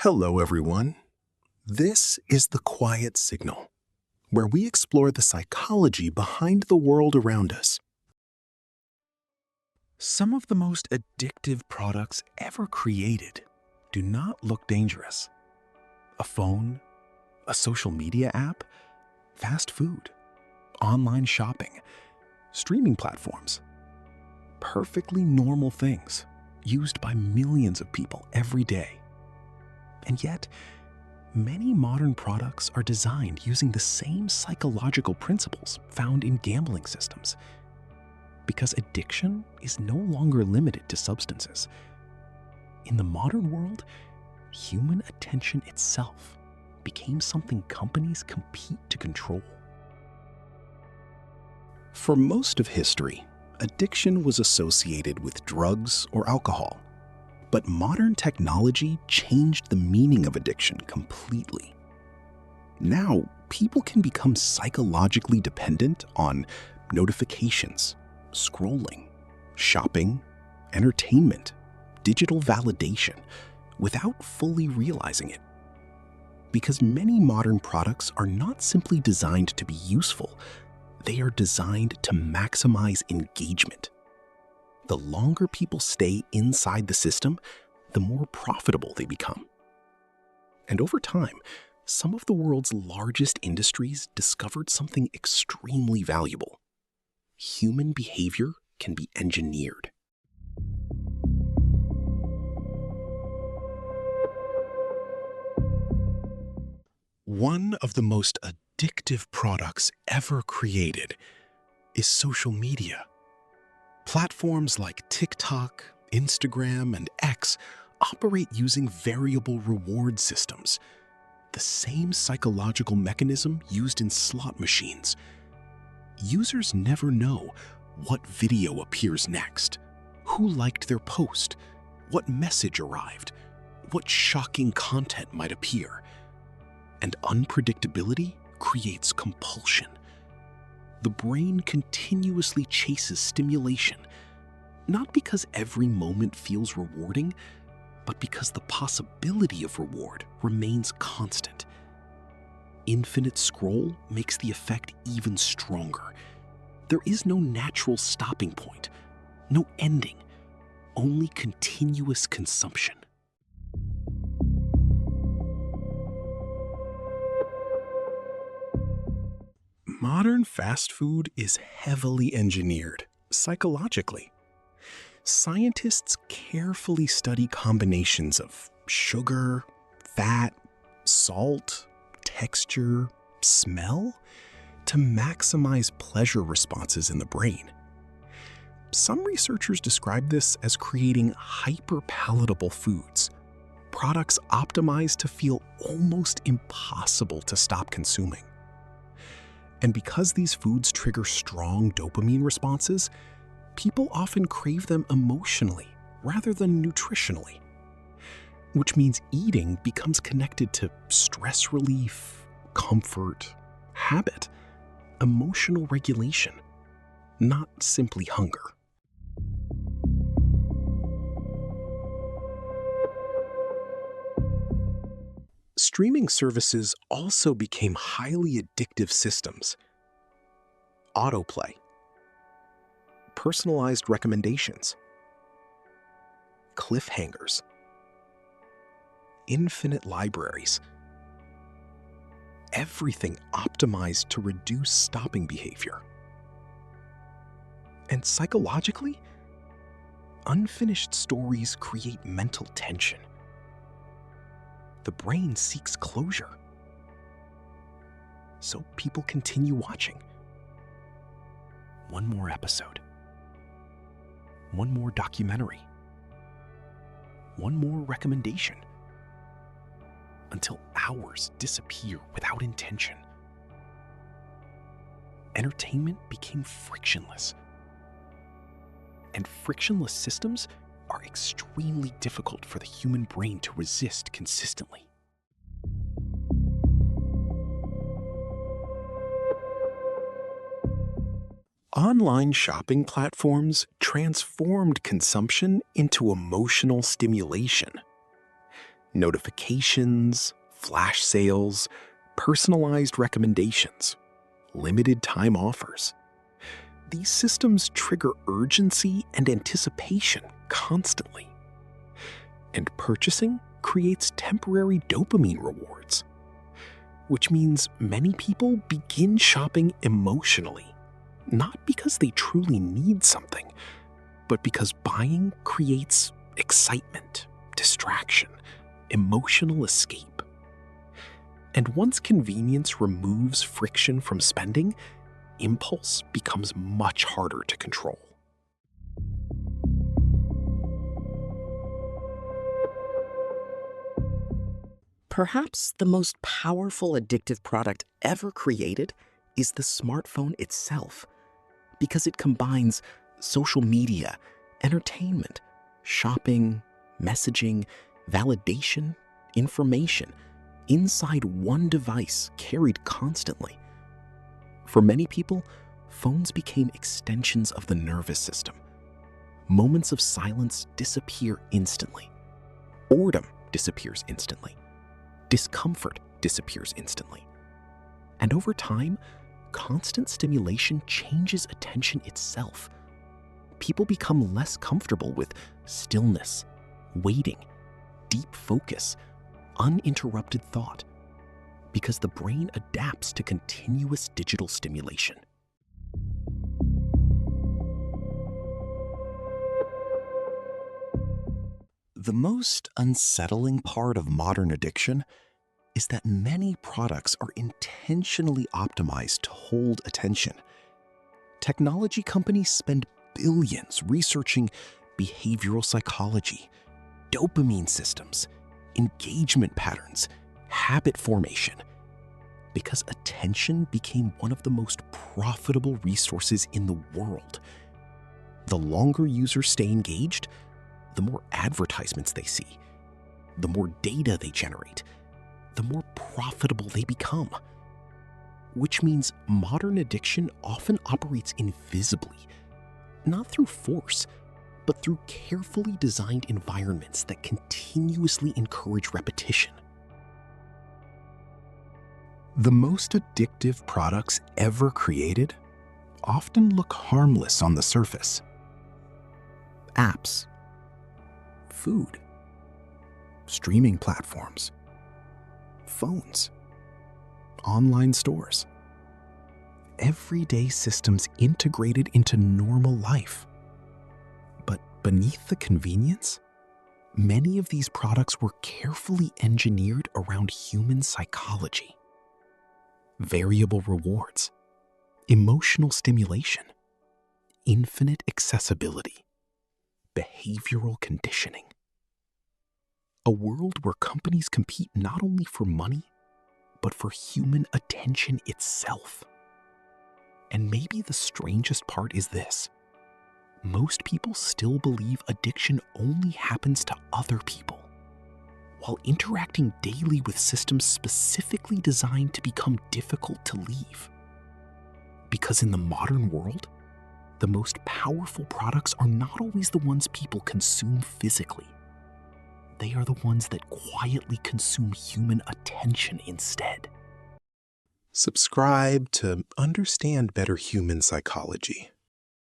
Hello, everyone. This is The Quiet Signal, where we explore the psychology behind the world around us. Some of the most addictive products ever created do not look dangerous. A phone, a social media app, fast food, online shopping, streaming platforms. Perfectly normal things used by millions of people every day. And yet, many modern products are designed using the same psychological principles found in gambling systems. Because addiction is no longer limited to substances. In the modern world, human attention itself became something companies compete to control. For most of history, addiction was associated with drugs or alcohol. But modern technology changed the meaning of addiction completely. Now, people can become psychologically dependent on notifications, scrolling, shopping, entertainment, digital validation, without fully realizing it. Because many modern products are not simply designed to be useful, they are designed to maximize engagement. The longer people stay inside the system, the more profitable they become. And over time, some of the world's largest industries discovered something extremely valuable. Human behavior can be engineered. One of the most addictive products ever created is social media. Platforms like TikTok, Instagram, and X operate using variable reward systems, the same psychological mechanism used in slot machines. Users never know what video appears next, who liked their post, what message arrived, what shocking content might appear. And unpredictability creates compulsion. The brain continuously chases stimulation, not because every moment feels rewarding, but because the possibility of reward remains constant. Infinite scroll makes the effect even stronger. There is no natural stopping point, no ending, only continuous consumption. Modern fast food is heavily engineered, psychologically. Scientists carefully study combinations of sugar, fat, salt, texture, smell to maximize pleasure responses in the brain. Some researchers describe this as creating hyper-palatable foods, products optimized to feel almost impossible to stop consuming. And because these foods trigger strong dopamine responses, people often crave them emotionally rather than nutritionally. Which means eating becomes connected to stress relief, comfort, habit, emotional regulation, not simply hunger. Streaming services also became highly addictive systems. Autoplay, personalized recommendations, cliffhangers, infinite libraries. Everything optimized to reduce stopping behavior. And psychologically, unfinished stories create mental tension. The brain seeks closure. So people continue watching. One more episode. One more documentary. One more recommendation. Until hours disappear without intention. Entertainment became frictionless. And frictionless systems are extremely difficult for the human brain to resist consistently. Online shopping platforms transformed consumption into emotional stimulation. Notifications, flash sales, personalized recommendations, limited time offers. These systems trigger urgency and anticipation constantly. And purchasing creates temporary dopamine rewards, which means many people begin shopping emotionally, not because they truly need something, but because buying creates excitement, distraction, emotional escape. And once convenience removes friction from spending, impulse becomes much harder to control. Perhaps the most powerful addictive product ever created is the smartphone itself, because it combines social media, entertainment, shopping, messaging, validation, information inside one device carried constantly. For many people, phones became extensions of the nervous system. Moments of silence disappear instantly. Boredom disappears instantly. Discomfort disappears instantly. And over time, constant stimulation changes attention itself. People become less comfortable with stillness, waiting, deep focus, uninterrupted thought, because the brain adapts to continuous digital stimulation. The most unsettling part of modern addiction is that many products are intentionally optimized to hold attention. Technology companies spend billions researching behavioral psychology, dopamine systems, engagement patterns, habit formation, because attention became one of the most profitable resources in the world. The longer users stay engaged, the more advertisements they see, the more data they generate, the more profitable they become. Which means modern addiction often operates invisibly, not through force, but through carefully designed environments that continuously encourage repetition. The most addictive products ever created often look harmless on the surface. Apps, food, streaming platforms, phones, online stores, everyday systems integrated into normal life. But beneath the convenience, many of these products were carefully engineered around human psychology. Variable rewards, emotional stimulation, infinite accessibility, behavioral conditioning. A world where companies compete not only for money, but for human attention itself. And maybe the strangest part is this: most people still believe addiction only happens to other people, while interacting daily with systems specifically designed to become difficult to leave. Because in the modern world, the most powerful products are not always the ones people consume physically. They are the ones that quietly consume human attention instead. Subscribe to understand better human psychology.